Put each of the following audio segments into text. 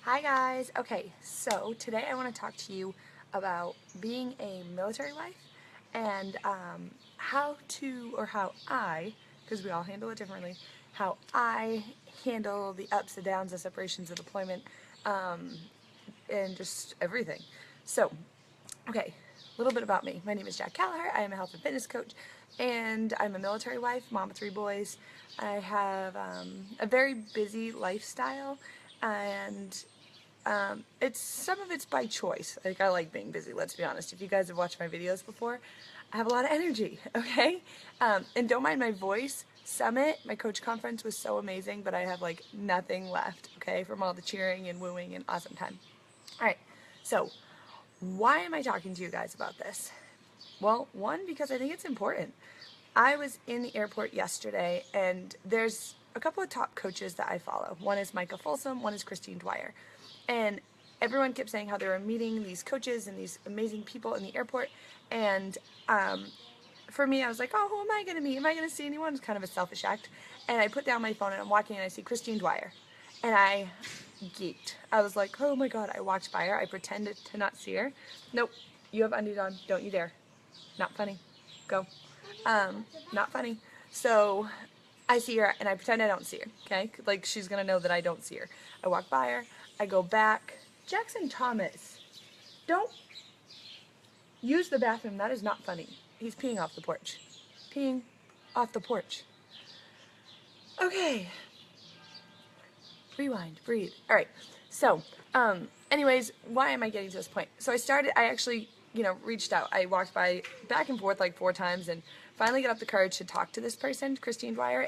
Hi guys. Okay, so today I want to talk to you about being a military wife and how I, because we all handle it differently, how I handle the ups and downs, the separations, the deployment, um, and just everything. So, okay, a little bit about me. My name is Jack Callagher. I am a health and fitness coach, and I'm a military wife, mom of 3 boys. I have a very busy lifestyle, and it's some of it's by choice. Like I like being busy. Let's be honest. If you guys have watched my videos before, I have a lot of energy. Okay, and don't mind my voice. Summit, my coach conference was so amazing, but I have like nothing left. Okay, from all the cheering and wooing and awesome time. All right, so why am I talking to you guys about this? Well, one, because I think it's important. I was in the airport yesterday, and there's a couple of top coaches that I follow. One is Micah Folsom, one is Christine Dwyer. And everyone kept saying how they were meeting these coaches and these amazing people in the airport. And for me, I was like, oh, who am I going to meet? Am I going to see anyone? It's kind of a selfish act. And I put down my phone, and I'm walking, and I see Christine Dwyer. And I geeked. I was like, oh my God, I walked by her. I pretended to not see her. Nope, you have undies on. Don't you dare. Not funny. Go. Not funny. So I see her and I pretend I don't see her, okay? Like she's gonna know that I don't see her. I walk by her, I go back. Jackson Thomas, don't use the bathroom. That is not funny. He's peeing off the porch. Peeing off the porch. Okay. Rewind, breathe. All right. So, anyways, why am I getting to this point? So I actually, reached out. I walked by back and forth like 4 times and finally got up the courage to talk to this person, Christine Dwyer,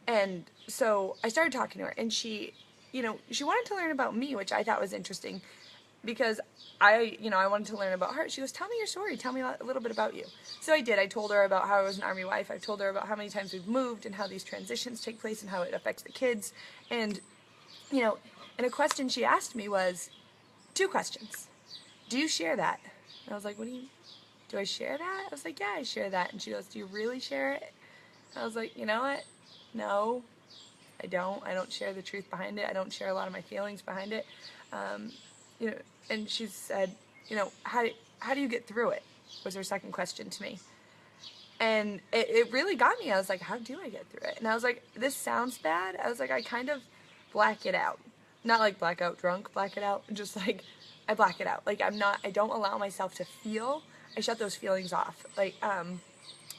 and so I started talking to her, and she wanted to learn about me, which I thought was interesting because I wanted to learn about her. She goes, tell me your story. Tell me a little bit about you. So I did. I told her about how I was an Army wife. I told her about how many times we've moved and how these transitions take place and how it affects the kids. And, and a question she asked me was 2 questions. Do you share that? And I was like, do I share that? I was like, yeah, I share that. And she goes, do you really share it? And I was like, you know what? No, I don't. I don't share the truth behind it. I don't share a lot of my feelings behind it. Um, and she said, how do you get through it? Was her second question to me. And it really got me. I was like, how do I get through it? And I was like, this sounds bad. I was like, I kind of black it out. Not like blackout drunk, black it out. Just like, I black it out. Like, I don't allow myself to feel. I shut those feelings off. Like,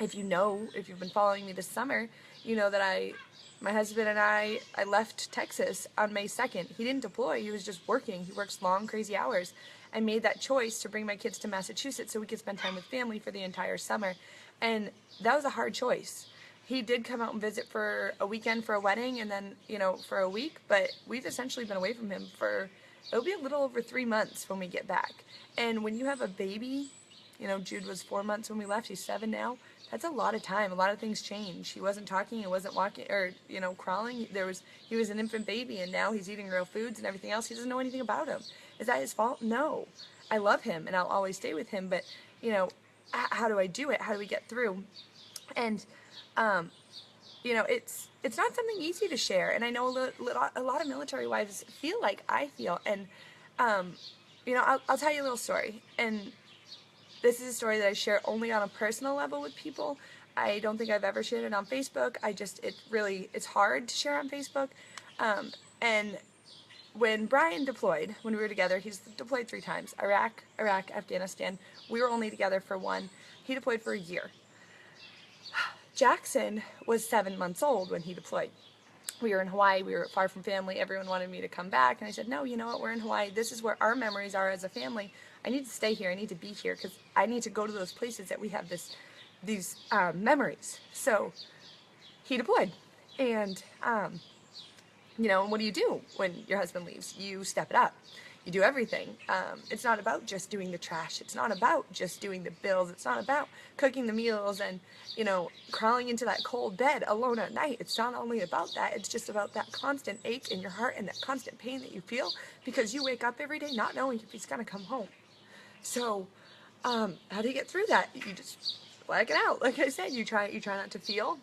if you've been following me this summer, you know that my husband and I left Texas on May 2nd. He didn't deploy. He was just working. He works long, crazy hours. I made that choice to bring my kids to Massachusetts so we could spend time with family for the entire summer. And that was a hard choice. He did come out and visit for a weekend for a wedding and then, for a week, but we've essentially been away from him it'll be a little over 3 months when we get back. And when you have a baby, Jude was 4 months when we left. He's 7 now. That's a lot of time. A lot of things change. He wasn't talking. He wasn't walking or, crawling. He was an infant baby, and now he's eating real foods and everything else. He doesn't know anything about him. Is that his fault? No. I love him, and I'll always stay with him. But, how do I do it? How do we get through? And, it's not something easy to share. And I know a lot of military wives feel like I feel. And, I'll tell you a little story. And this is a story that I share only on a personal level with people. I don't think I've ever shared it on Facebook. It's hard to share on Facebook. And when Brian deployed, when we were together, he's deployed 3 times. Iraq, Afghanistan. We were only together for 1. He deployed for a year. Jackson was 7 months old when he deployed. We were in Hawaii, we were far from family, everyone wanted me to come back, and I said, no, you know what, we're in Hawaii, this is where our memories are as a family. I need to stay here, I need to be here, because I need to go to those places that we have these memories. So, he deployed, and, what do you do when your husband leaves? You step it up. You do everything. It's not about just doing the trash. It's not about just doing the bills. It's not about cooking the meals and, crawling into that cold bed alone at night. It's not only about that. It's just about that constant ache in your heart and that constant pain that you feel because you wake up every day not knowing if he's going to come home. So, how do you get through that? You just black it out. Like I said, you try not to feel.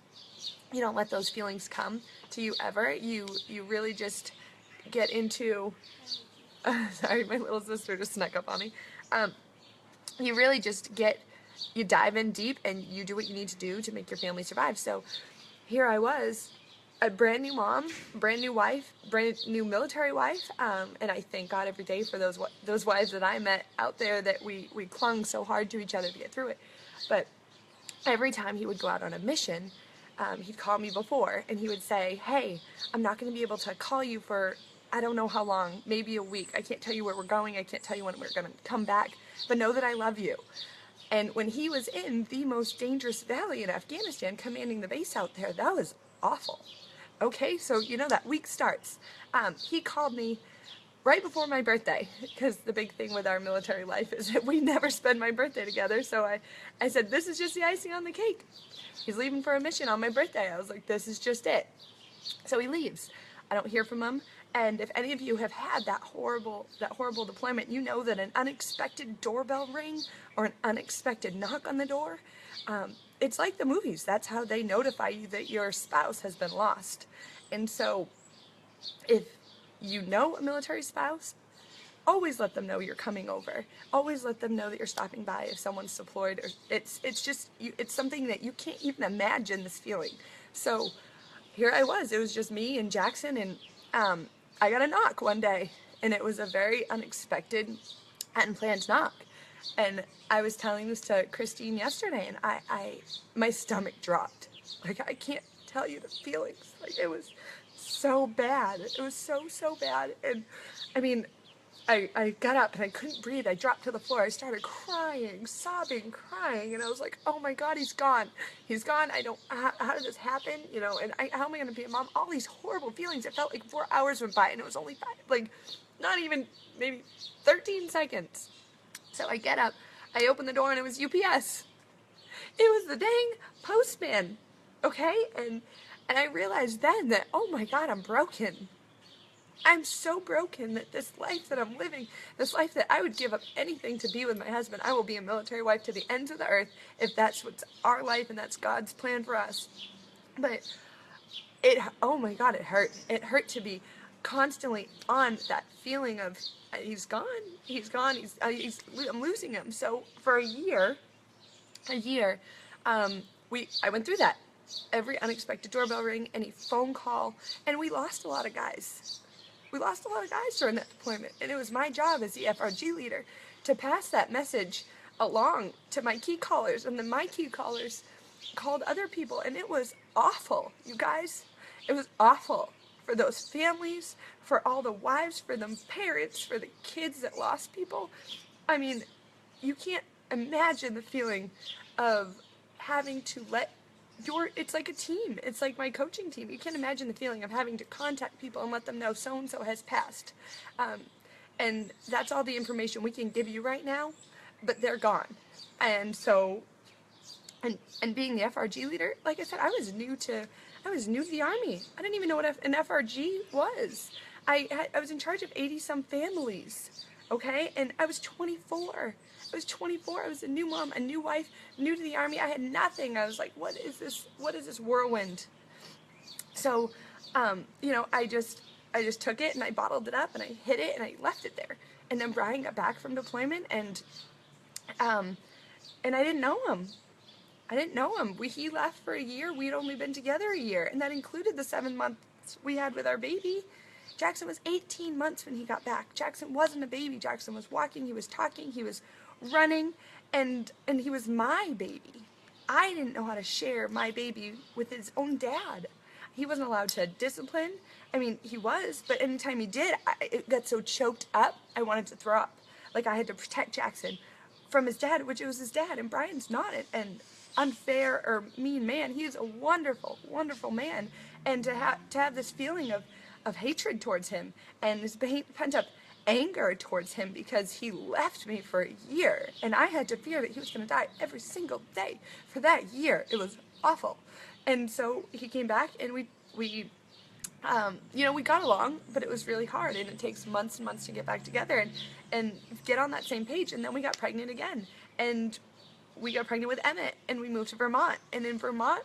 You don't let those feelings come to you ever. You really just get into, sorry, my little sister just snuck up on me. You really just you dive in deep and you do what you need to do to make your family survive. So here I was, a brand new mom, brand new wife, brand new military wife, and I thank God every day for those wives that I met out there that we clung so hard to each other to get through it. But every time he would go out on a mission, he'd call me before and he would say, hey, I'm not going to be able to call you for I don't know how long, maybe a week. I can't tell you where we're going. I can't tell you when we're going to come back, but know that I love you. And when he was in the most dangerous valley in Afghanistan, commanding the base out there, that was awful. Okay, so that week starts. He called me right before my birthday, because the big thing with our military life is that we never spend my birthday together. So I said, this is just the icing on the cake. He's leaving for a mission on my birthday. I was like, this is just it. So he leaves. I don't hear from him. And if any of you have had that horrible deployment, you know that an unexpected doorbell ring or an unexpected knock on the door, it's like the movies. That's how they notify you that your spouse has been lost. And so if you know a military spouse, always let them know you're coming over. Always let them know that you're stopping by if someone's deployed. Or it's something that you can't even imagine this feeling. So here I was. It was just me and Jackson, and I got a knock one day, and it was a very unexpected, unplanned knock. And I was telling this to Christine yesterday, and my stomach dropped. Like, I can't tell you the feelings. Like, it was so bad. It was so bad. And I mean, I got up and I couldn't breathe. I dropped to the floor. I started crying, sobbing, crying. And I was like, oh my God, he's gone. He's gone. How did this happen? And how am I going to be a mom? All these horrible feelings. It felt like 4 hours went by and it was only not even maybe 13 seconds. So I get up, I open the door, and it was UPS. It was the dang postman. Okay? And I realized then that, oh my God, I'm broken. I'm so broken that this life that I'm living, this life that I would give up anything to be with my husband, I will be a military wife to the ends of the earth if that's what's our life and that's God's plan for us. But oh my God, it hurt. It hurt to be constantly on that feeling of he's gone, I'm losing him. So for a year, I went through that. Every unexpected doorbell ring, any phone call, and we lost a lot of guys. We lost a lot of guys during that deployment, and it was my job as the FRG leader to pass that message along to my key callers, and then my key callers called other people, and it was awful, you guys. It was awful for those families, for all the wives, for the parents, for the kids that lost people. I mean, you can't imagine the feeling of having to it's like a team. It's like my coaching team. You can't imagine the feeling of having to contact people and let them know so-and-so has passed. And that's all the information we can give you right now, but they're gone. And so, and being the FRG leader, like I said, I was new to the Army. I didn't even know what an FRG was. I was in charge of 80-some families, okay? And I was 24. I was a new mom, a new wife, new to the Army. I had nothing. I was like, what is this whirlwind? So, I just took it and I bottled it up and I hid it and I left it there. And then Brian got back from deployment and I didn't know him. He left for a year. We'd only been together a year, and that included the 7 months we had with our baby. Jackson was 18 months when he got back. Jackson wasn't a baby. Jackson was walking, he was talking, he was running, and he was my baby. I didn't know how to share my baby with his own dad. He wasn't allowed to discipline. I mean, he was, but anytime he did, it got so choked up, I wanted to throw up. Like, I had to protect Jackson from his dad, which it was his dad, and Brian's not an unfair or mean man. He is a wonderful, wonderful man. And to have this feeling of hatred towards him and this pent-up anger towards him because he left me for a year, and I had to fear that he was going to die every single day for that year. It was awful. And so he came back, and we got along, but it was really hard, and it takes months and months to get back together and get on that same page. And then we got pregnant again, and we got pregnant with Emmett, and we moved to Vermont. And in Vermont,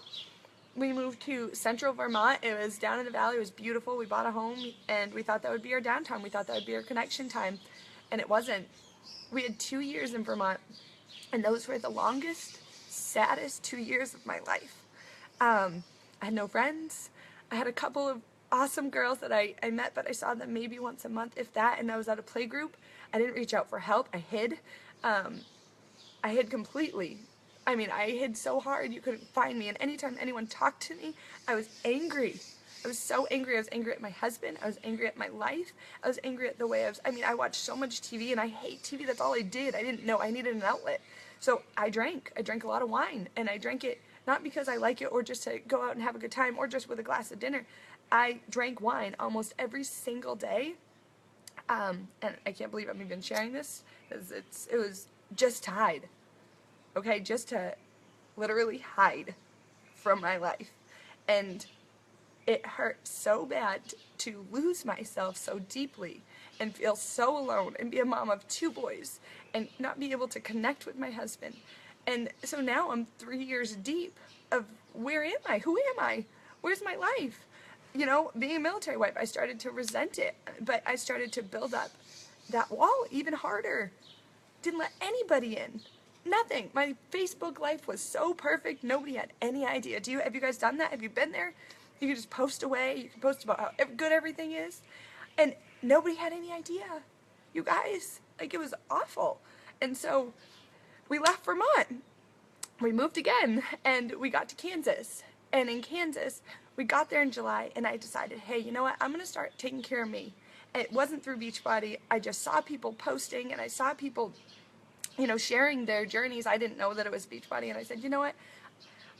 we moved to central Vermont. It was down in the valley. It was beautiful. We bought a home, and we thought that would be our downtime. We thought that would be our connection time, and it wasn't. We had 2 years in Vermont, and those were the longest, saddest 2 years of my life. I had no friends. I had a couple of awesome girls that I met, but I saw them maybe once a month, if that, and I was at a play group. I didn't reach out for help. I hid. I hid completely. I mean, I hid so hard you couldn't find me, and anytime anyone talked to me, I was angry. I was so angry. I was angry at my husband. I was angry at my life. I was angry at the way I watched so much TV, and I hate TV. That's all I did. I didn't know I needed an outlet. So I drank. I drank a lot of wine, and I drank it not because I like it or just to go out and have a good time or just with a glass of dinner. I drank wine almost every single day, and I can't believe I'm even sharing this, because it was just to hide, okay, just to literally hide from my life, and it hurt so bad to lose myself so deeply and feel so alone and be a mom of 2 boys and not be able to connect with my husband. And so now I'm 3 years deep of where am I? Who am I? Where's my life? You know, being a military wife, I started to resent it, but I started to build up that wall even harder. Didn't let anybody in. Nothing. My Facebook life was so perfect, nobody had any idea. Have you guys done that? Have you been there? You can just post away. You can post about how good everything is. And nobody had any idea. You guys, like, it was awful. And so we left Vermont. We moved again, and we got to Kansas. And in Kansas, we got there in July, and I decided, hey, you know what? I'm going to start taking care of me. And it wasn't through Beachbody. I just saw people posting, and I saw people, you know, sharing their journeys. I didn't know that it was Beachbody, and I said, you know what?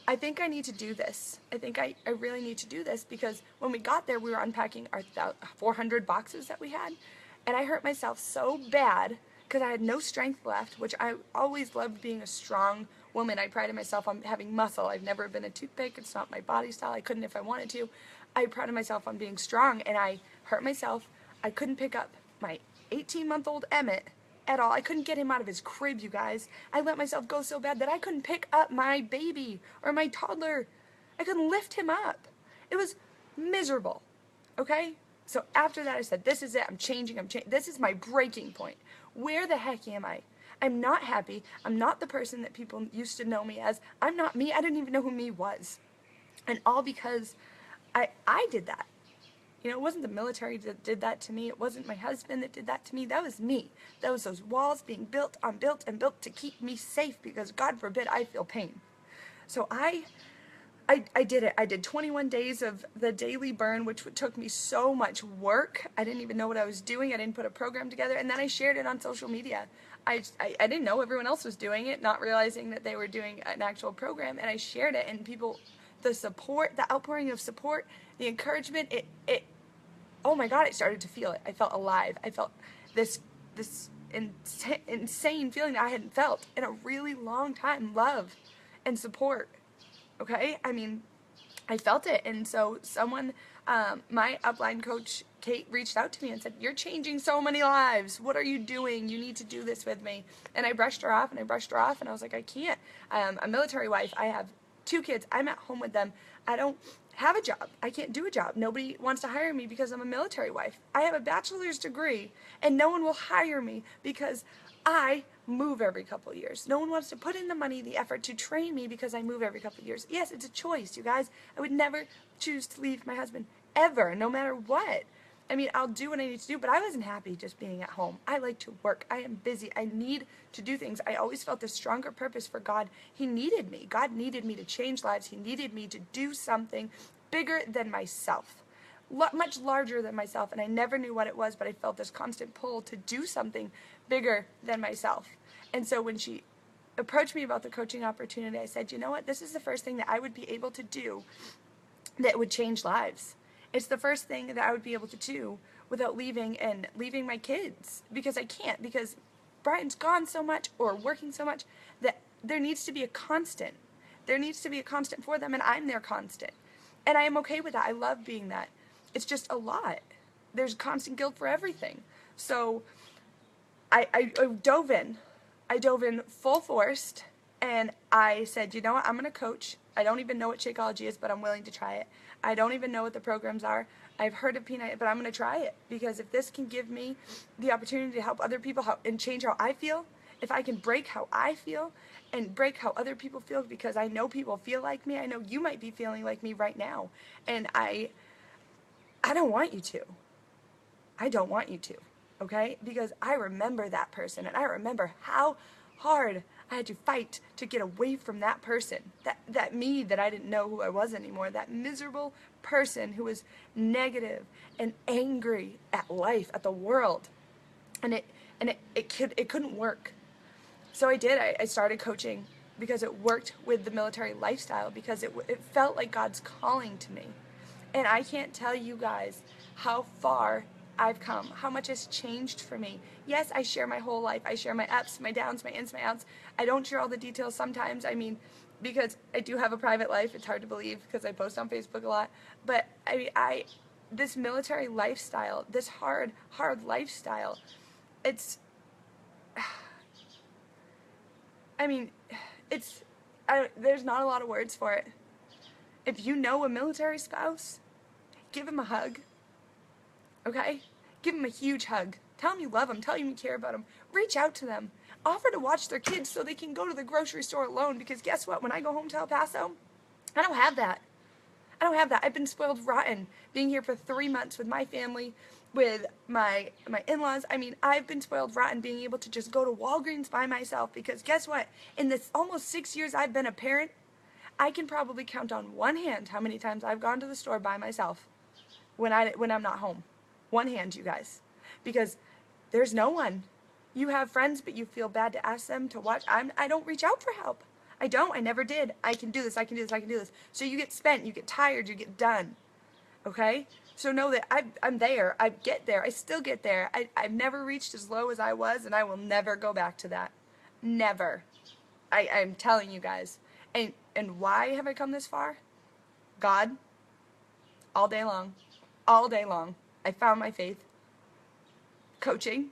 I think I need to do this. I think I really need to do this, because when we got there, we were unpacking our 400 boxes that we had, and I hurt myself so bad because I had no strength left, which I always loved being a strong woman. I prided myself on having muscle. I've never been a toothpick. It's not my body style. I couldn't if I wanted to. I prided myself on being strong, and I hurt myself. I couldn't pick up my 18-month-old Emmett at all. I couldn't get him out of his crib, you guys. I let myself go so bad that I couldn't pick up my baby or my toddler. I couldn't lift him up. It was miserable, okay? So after that, I said, this is it. I'm changing. This is my breaking point. Where the heck am I? I'm not happy. I'm not the person that people used to know me as. I'm not me. I didn't even know who me was. And all because I did that. You know, it wasn't the military that did that to me. It wasn't my husband that did that to me. That was me. That was those walls being built and built to keep me safe, because God forbid I feel pain. So I did it. I did 21 days of the daily burn, which took me so much work. I didn't even know what I was doing. I didn't put a program together. And then I shared it on social media. I didn't know everyone else was doing it, not realizing that they were doing an actual program. And I shared it, and people, the support, the outpouring of support, the encouragement, oh my God, I started to feel it. I felt alive. I felt this insane feeling that I hadn't felt in a really long time, love and support. Okay? I mean, I felt it. And so someone, my upline coach, Kate, reached out to me and said, you're changing so many lives. What are you doing? You need to do this with me. And I brushed her off, and I was like, I can't. I'm a military wife. I have 2 kids. I'm at home with them. I don't have a job. I can't do a job. Nobody wants to hire me because I'm a military wife. I have a bachelor's degree, and no one will hire me because I move every couple of years. No one wants to put in the money, the effort to train me because I move every couple of years. Yes, it's a choice, you guys. I would never choose to leave my husband, ever, no matter what. I mean, I'll do what I need to do, but I wasn't happy just being at home. I like to work. I am busy. I need to do things. I always felt this stronger purpose for God. He needed me. God needed me to change lives. He needed me to do something bigger than myself, much larger than myself, and I never knew what it was, but I felt this constant pull to do something bigger than myself. And so when she approached me about the coaching opportunity, I said, you know what, this is the first thing that I would be able to do that would change lives. It's the first thing that I would be able to do without leaving my kids, because I can't, because Brian's gone so much or working so much that there needs to be a constant. There needs to be a constant for them, and I'm their constant. And I am okay with that. I love being that. It's just a lot. There's constant guilt for everything. So I dove in. I dove in full force, And I said, you know what, I'm going to coach. I don't even know what Shakeology is, but I'm willing to try it. I don't even know what the programs are. I've heard of Peanut, but I'm going to try it, because if this can give me the opportunity to help other people and change how I feel, if I can break how I feel and break how other people feel, because I know people feel like me. I know you might be feeling like me right now. And I don't want you to. I don't want you to, okay? Because I remember that person, and I remember how hard I had to fight to get away from that person, that me that I didn't know who I was anymore, that miserable person who was negative and angry at life, at the world, and it couldn't work. So I did. I started coaching because it worked with the military lifestyle, because it felt like God's calling to me. And I can't tell you guys how far I've come, how much has changed for me. Yes, I share my whole life. I share my ups, my downs, my ins, my outs. I don't share all the details sometimes. I mean, because I do have a private life. It's hard to believe because I post on Facebook a lot. But this military lifestyle, this hard lifestyle, it's, I mean, there's not a lot of words for it. If you know a military spouse, give him a hug, okay? Give him a huge hug. Tell him you love them. Tell him you care about them. Reach out to them. Offer to watch their kids so they can go to the grocery store alone, because guess what? When I go home to El Paso, I don't have that. I don't have that. I've been spoiled rotten being here for 3 months with my family, with my in-laws. I mean, I've been spoiled rotten being able to just go to Walgreens by myself, because guess what? In this almost 6 years I've been a parent, I can probably count on one hand how many times I've gone to the store by myself when I'm not home. One hand, you guys. Because there's no one. You have friends, but you feel bad to ask them to watch. I don't reach out for help. I don't. I never did. I can do this. I can do this. I can do this. So you get spent. You get tired. You get done. Okay? So know that I'm there. I get there. I still get there. I've never reached as low as I was, and I will never go back to that. Never. I'm telling you guys. And why have I come this far? God. All day long. All day long. I found my faith. Coaching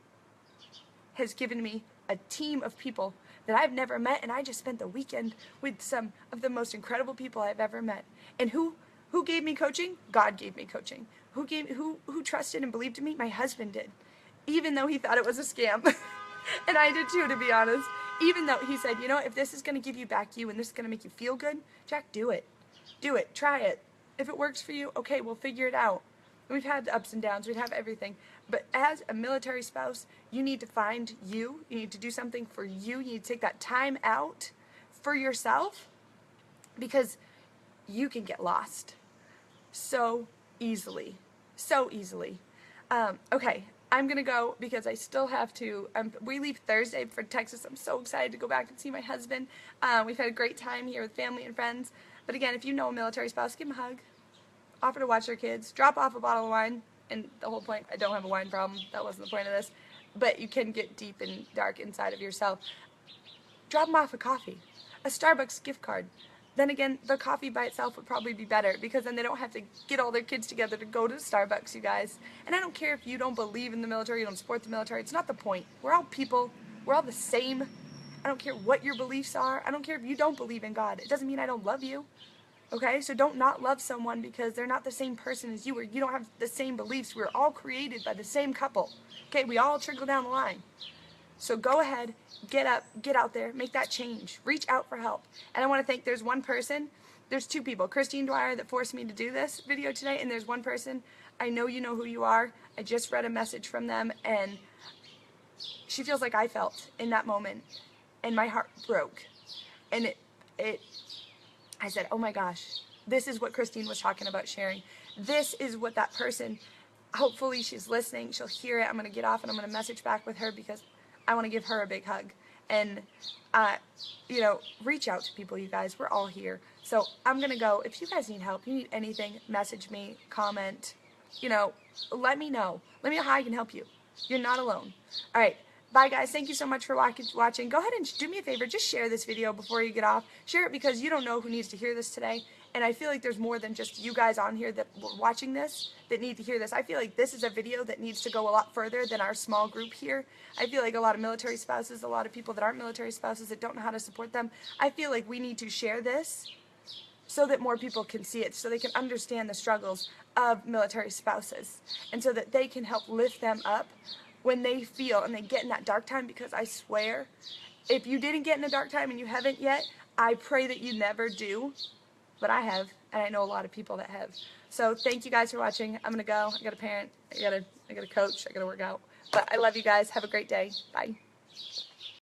has given me a team of people that I've never met, and I just spent the weekend with some of the most incredible people I've ever met. And who gave me coaching? God gave me coaching. Who trusted and believed in me? My husband did, even though he thought it was a scam. And I did too, to be honest. Even though he said, you know, if this is going to give you back you and this is going to make you feel good, Jack, do it. Do it. Try it. If it works for you, okay, we'll figure it out. We've had ups and downs. We'd have everything. But as a military spouse, you need to find you. You need to do something for you. You need to take that time out for yourself, because you can get lost so easily. So easily. Okay, I'm going to go because I still have to. We leave Thursday for Texas. I'm so excited to go back and see my husband. We've had a great time here with family and friends. But again, if you know a military spouse, give them a hug. Offer to watch their kids. Drop off a bottle of wine. And the whole point, I don't have a wine problem. That wasn't the point of this. But you can get deep and dark inside of yourself. Drop them off a coffee. A Starbucks gift card. Then again, the coffee by itself would probably be better, because then they don't have to get all their kids together to go to Starbucks, you guys. And I don't care if you don't believe in the military, you don't support the military. It's not the point. We're all people. We're all the same. I don't care what your beliefs are. I don't care if you don't believe in God. It doesn't mean I don't love you. Okay? So don't not love someone because they're not the same person as you, or you don't have the same beliefs. We're all created by the same couple. Okay? We all trickle down the line. So go ahead, get up, get out there, make that change. Reach out for help. And I want to thank, there's two people, Christine Dwyer, that forced me to do this video today, and there's one person, I know you know who you are. I just read a message from them, and she feels like I felt in that moment, and my heart broke. And I said, oh my gosh, this is what Christine was talking about sharing. This is what that person, hopefully she's listening, she'll hear it. I'm going to get off and I'm going to message back with her, because I want to give her a big hug. And, reach out to people, you guys. We're all here. So I'm going to go. If you guys need help, you need anything, message me, comment, let me know. Let me know how I can help you. You're not alone. All right. Bye, guys. Thank you so much for watching. Go ahead and do me a favor. Just share this video before you get off. Share it because you don't know who needs to hear this today. And I feel like there's more than just you guys on here that were watching this that need to hear this. I feel like this is a video that needs to go a lot further than our small group here. I feel like a lot of military spouses, a lot of people that aren't military spouses that don't know how to support them, I feel like we need to share this so that more people can see it, so they can understand the struggles of military spouses, and so that they can help lift them up when they feel and they get in that dark time. Because I swear, if you didn't get in a dark time and you haven't yet, I pray that you never do, but I have, and I know a lot of people that have. So thank you guys for watching. I'm gonna go. I got a parent. I got a coach. I got to work out. But I love you guys. Have a great day. Bye.